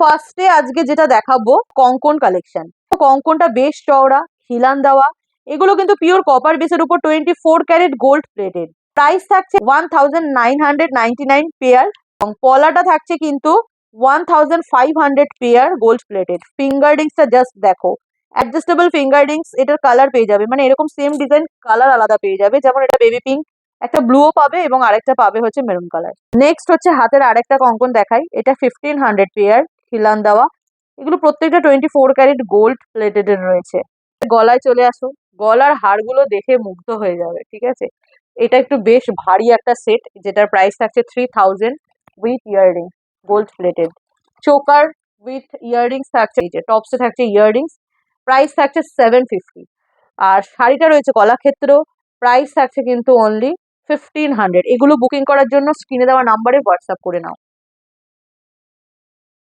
ফার্স্টে আজকে যেটা দেখাবো কঙ্কন কালেকশন। কঙ্কনটা বেশ চওড়া, হিলান দেওয়া, এগুলো কিন্তু পিওর কপার বেসের উপর 24 ক্যারেট গোল্ড প্লেটেড। প্রাইস থাকছে 1999 পেয়ার এবং পলাটা থাকছে কিন্তু 1500 পেয়ার গোল্ড প্লেটেড। ফিঙ্গার রিংসটা জাস্ট দেখো, অ্যাডজাস্টেবল ফিঙ্গার রিংস, এটার কালার পেয়ে যাবে, মানে এরকম সেম ডিজাইন কালার আলাদা পেয়ে যাবে, যেমন এটা বেবি পিঙ্ক, একটা ব্লুও পাবে এবং আরেকটা পাবে হচ্ছে মেরুন কালার। নেক্সট হচ্ছে হাতের আরেকটা কঙ্কন দেখাই, এটা 1500 পেয়ার হিলান দেওয়া। এগুলো প্রত্যেকটা 24 ক্যারেট গোল্ড প্লেটেড এর রয়েছে। গলায় চলে আসো, গলার হারগুলো দেখে মুগ্ধ হয়ে যাবে, ঠিক আছে। এটা একটু বেশ ভারী একটা সেট, যেটার প্রাইস থাকছে 3000 with earring gold plated. Choker with earrings থাকছে, এই যে টপসে থাকছে ইয়াররিংস, প্রাইস থাকছে 750। আর শাড়িটা রয়েছে কলাক্ষেত্র, প্রাইস থাকছে কিন্তু অনলি 1500। এগুলো বুকিং করার জন্য স্ক্রিনে দেওয়া নাম্বারে হোয়াটসঅ্যাপ করে নাও।